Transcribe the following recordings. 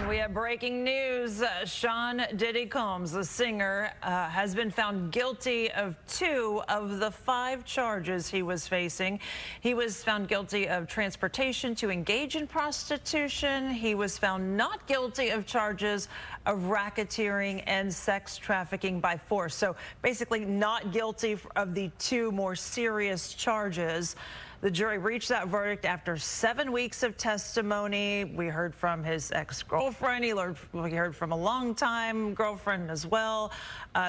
We have breaking news. Sean Diddy Combs, the singer, has been found guilty of 2 of the 5 charges he was facing. He was found guilty of transportation to engage in prostitution. He was found not guilty of charges of racketeering and sex trafficking by force. So basically not guilty of the 2 more serious charges. The jury reached that verdict after 7 weeks of testimony. We heard from his ex-girlfriend. We heard from a longtime girlfriend as well.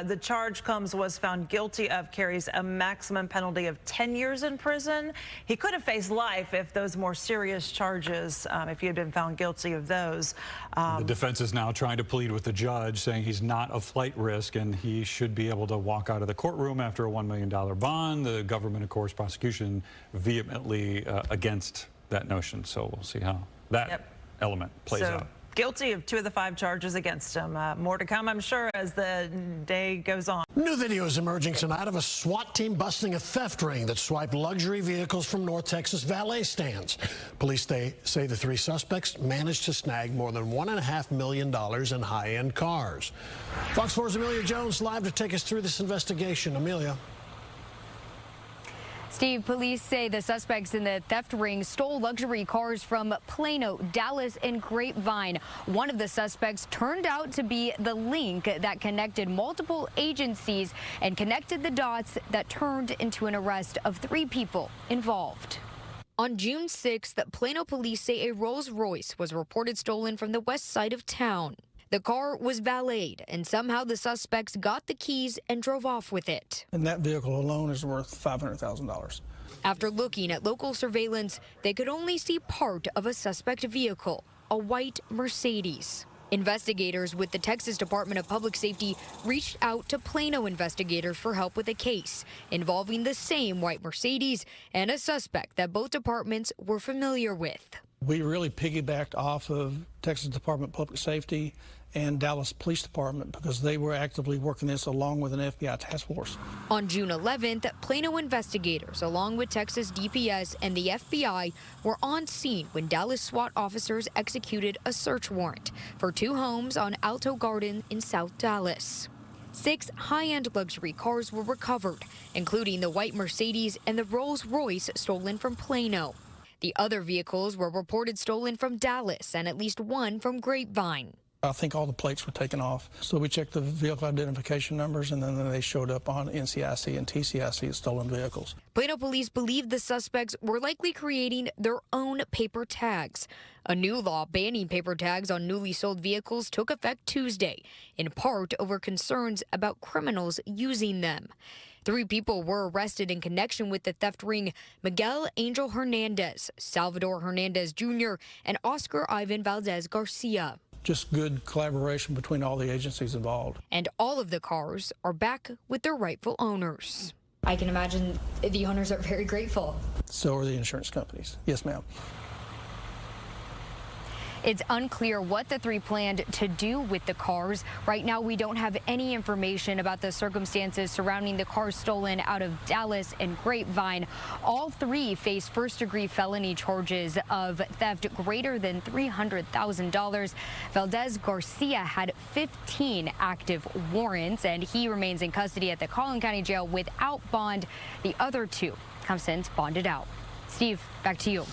The charge Combs was found guilty of carries a maximum penalty of 10 years in prison. He could have faced life if those more serious charges, if he had been found guilty of those. The defense is now trying to plead with the judge, saying he's not a flight risk and he should be able to walk out of the courtroom after a $1 million bond. The government, of course, prosecution vehemently against that notion. So we'll see how that element plays out. Guilty of 2 of the 5 charges against him. More to come, I'm sure, as the day goes on. New video is emerging tonight of a SWAT team busting a theft ring that swiped luxury vehicles from North Texas valet stands. Police say the 3 suspects managed to snag more than $1.5 million in high-end cars. Fox 4's Amelia Jones live to take us through this investigation. Amelia. Steve, police say the suspects in the theft ring stole luxury cars from Plano, Dallas, and Grapevine. One of the suspects turned out to be the link that connected multiple agencies and connected the dots that turned into an arrest of 3 people involved. On June 6th, Plano police say a Rolls-Royce was reported stolen from the west side of town. The car was valeted, and somehow the suspects got the keys and drove off with it. And that vehicle alone is worth $500,000. After looking at local surveillance, they could only see part of a suspect vehicle, a white Mercedes. Investigators with the Texas Department of Public Safety reached out to Plano investigators for help with a case involving the same white Mercedes and a suspect that both departments were familiar with. We really piggybacked off of Texas Department of Public Safety and Dallas Police Department because they were actively working this along with an FBI task force. On June 11th, Plano investigators, along with Texas DPS and the FBI, were on scene when Dallas SWAT officers executed a search warrant for 2 homes on Alto Garden in South Dallas. 6 high-end luxury cars were recovered, including the white Mercedes and the Rolls-Royce stolen from Plano. The other vehicles were reported stolen from Dallas and at least 1 from Grapevine. I think all the plates were taken off. So we checked the vehicle identification numbers, and then they showed up on NCIC and TCIC as stolen vehicles. Plano police believe the suspects were likely creating their own paper tags. A new law banning paper tags on newly sold vehicles took effect Tuesday, in part over concerns about criminals using them. 3 people were arrested in connection with the theft ring: Miguel Angel Hernandez, Salvador Hernandez Jr., and Oscar Ivan Valdez Garcia. Just good collaboration between all the agencies involved. And all of the cars are back with their rightful owners. I can imagine the owners are very grateful. So are the insurance companies. Yes, ma'am. It's unclear what the 3 planned to do with the cars. Right now, we don't have any information about the circumstances surrounding the cars stolen out of Dallas and Grapevine. All 3 face first-degree felony charges of theft greater than $300,000. Valdez Garcia had 15 active warrants, and he remains in custody at the Collin County Jail without bond. The other 2 have since bonded out. Steve, back to you.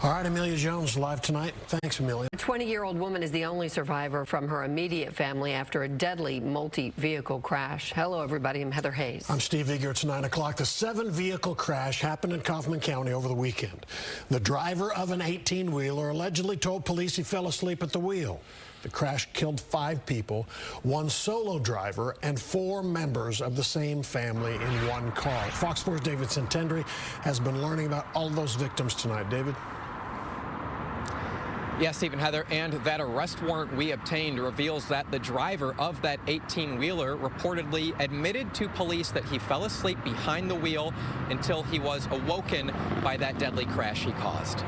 All right, Amelia Jones live tonight. Thanks, Amelia. A 20-year-old woman is the only survivor from her immediate family after a deadly multi-vehicle crash. Hello, everybody. I'm Heather Hayes. I'm Steve Eager. It's 9 o'clock. The 7-vehicle crash happened in Kaufman County over the weekend. The driver of an 18-wheeler allegedly told police he fell asleep at the wheel. The crash killed 5 people, 1 solo driver, and 4 members of the same family in 1 car. Fox 4's David Santendri has been learning about all those victims tonight. David? Yes, Stephen, Heather, and that arrest warrant we obtained reveals that the driver of that 18-wheeler reportedly admitted to police that he fell asleep behind the wheel until he was awoken by that deadly crash he caused.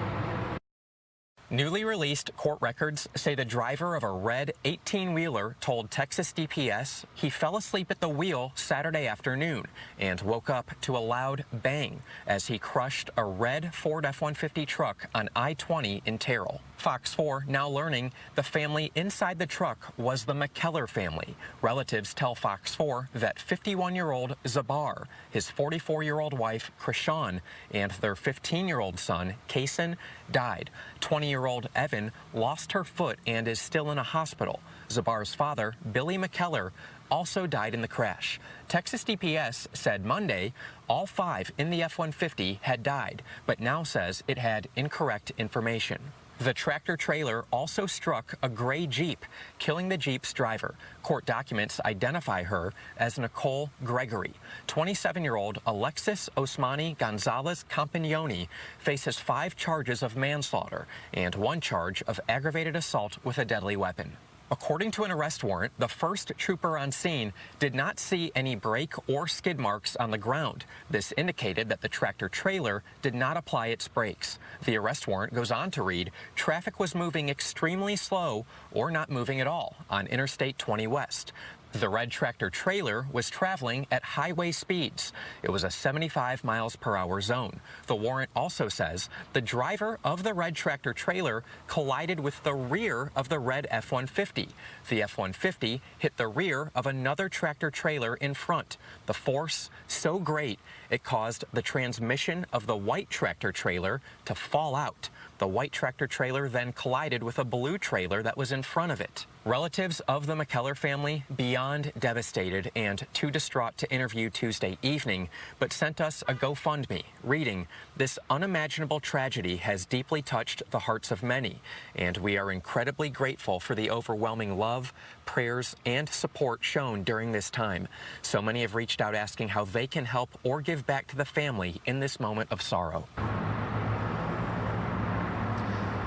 Newly released court records say the driver of a red 18-wheeler told Texas DPS he fell asleep at the wheel Saturday afternoon and woke up to a loud bang as he crushed a red Ford F-150 truck on I-20 in Terrell. Fox 4 now learning the family inside the truck was the McKellar family. Relatives tell Fox 4 that 51-year-old Zabar, his 44-year-old wife Krishan, and their 15-year-old son Kason died. 20-year-old Evan lost her foot and is still in a hospital. Zabar's father, Billy McKellar, also died in the crash. Texas DPS said Monday all 5 in the F-150 had died, but now says it had incorrect information. The tractor-trailer also struck a gray Jeep, killing the Jeep's driver. Court documents identify her as Nicole Gregory. 27-year-old Alexis Osmani Gonzalez Campagnoni faces 5 charges of manslaughter and 1 charge of aggravated assault with a deadly weapon. According to an arrest warrant, the first trooper on scene did not see any brake or skid marks on the ground. This indicated that the tractor-trailer did not apply its brakes. The arrest warrant goes on to read, traffic was moving extremely slow or not moving at all on Interstate 20 West. The red tractor-trailer was traveling at highway speeds. It was a 75 miles per hour zone. The warrant also says the driver of the red tractor-trailer collided with the rear of the red F-150. The F-150 hit the rear of another tractor-trailer in front. The force so great it caused the transmission of the white tractor-trailer to fall out. The white tractor-trailer then collided with a blue trailer that was in front of it. Relatives of the McKellar family beyond devastated and too distraught to interview Tuesday evening, but sent us a GoFundMe, reading, "This unimaginable tragedy has deeply touched the hearts of many, and we are incredibly grateful for the overwhelming love, prayers, and support shown during this time. So many have reached out asking how they can help or give back to the family in this moment of sorrow."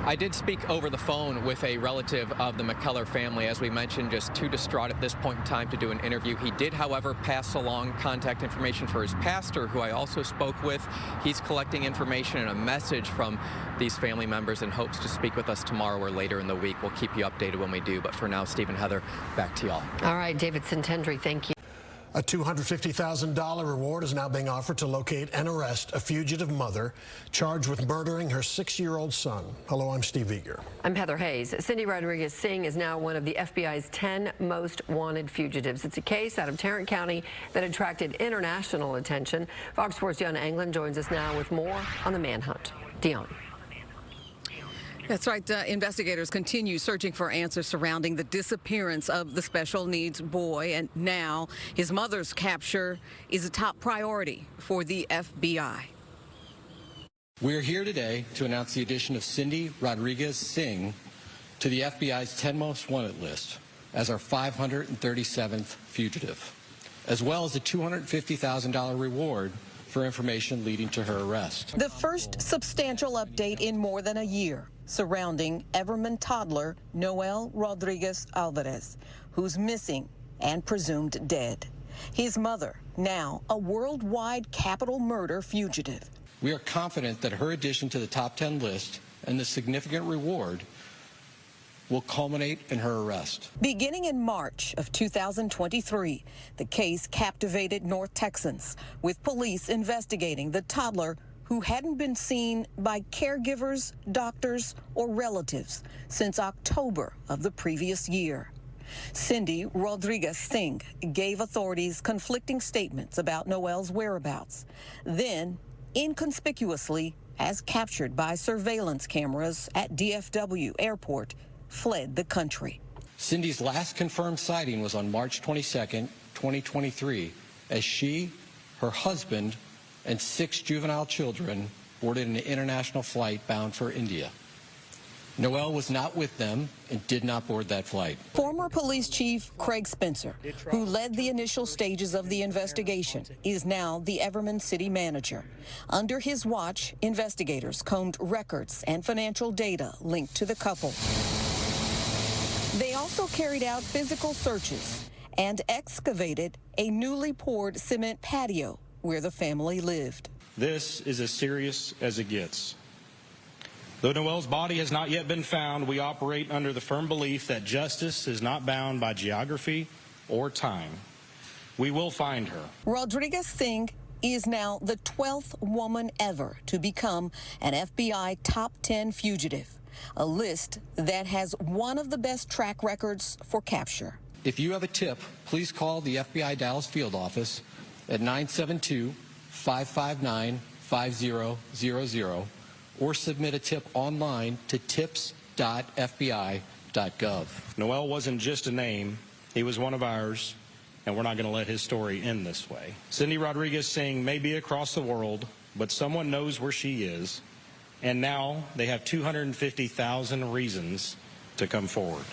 I did speak over the phone with a relative of the McKellar family. As we mentioned, just too distraught at this point in time to do an interview. He did, however, pass along contact information for his pastor, who I also spoke with. He's collecting information and a message from these family members and hopes to speak with us tomorrow or later in the week. We'll keep you updated when we do. But for now, Steve and Heather, back to y'all. All right, David Sintendry, thank you. A $250,000 reward is now being offered to locate and arrest a fugitive mother charged with murdering her 6-year-old son. Hello, I'm Steve Eager. I'm Heather Hayes. Cindy Rodriguez-Singh is now one of the FBI's 10 most wanted fugitives. It's a case out of Tarrant County that attracted international attention. Fox 4's Deanna Englund joins us now with more on the manhunt. Deanna. That's right. Investigators continue searching for answers surrounding the disappearance of the special needs boy, and now his mother's capture is a top priority for the FBI. We're here today to announce the addition of Cindy Rodriguez-Singh to the FBI's 10 most wanted list as our 537th fugitive, as well as a $250,000 reward for information leading to her arrest. The first substantial update in more than a year surrounding Everman toddler Noel Rodriguez-Alvarez, who's missing and presumed dead. His mother, now a worldwide capital murder fugitive. We are confident that her addition to the top 10 list and the significant reward will culminate in her arrest. Beginning in March of 2023, the case captivated North Texans, with police investigating the toddler who hadn't been seen by caregivers, doctors, or relatives since October of the previous year. Cindy Rodriguez-Singh gave authorities conflicting statements about Noel's whereabouts. Then, inconspicuously, as captured by surveillance cameras at DFW Airport, fled the country. Cindy's last confirmed sighting was on March 22nd, 2023, as she, her husband, and 6 juvenile children boarded an international flight bound for India. Noel was not with them and did not board that flight. Former police chief Craig Spencer, who led the initial stages of the investigation, is now the Everman city manager. Under his watch, investigators combed records and financial data linked to the couple. They also carried out physical searches and excavated a newly poured cement patio where the family lived. This is as serious as it gets. Though Noel's body has not yet been found, we operate under the firm belief that justice is not bound by geography or time. We will find her. Rodriguez-Singh is now the 12th woman ever to become an FBI top 10 fugitive. a list that has one of the best track records for capture. If you have a tip, please call the FBI Dallas field office at 972-559-5000 or submit a tip online to tips.fbi.gov. Noel wasn't just a name, he was one of ours, and we're not going to let his story end this way. Cindy Rodriguez-Singh may be across the world, but someone knows where she is, and now they have 250,000 reasons to come forward.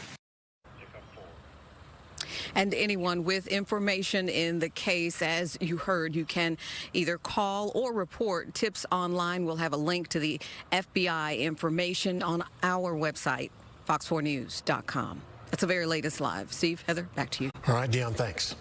And anyone with information in the case, as you heard, you can either call or report. Tips Online will have a link to the FBI information on our website, fox4news.com. That's the very latest live. Steve, Heather, back to you. All right, Dion, thanks.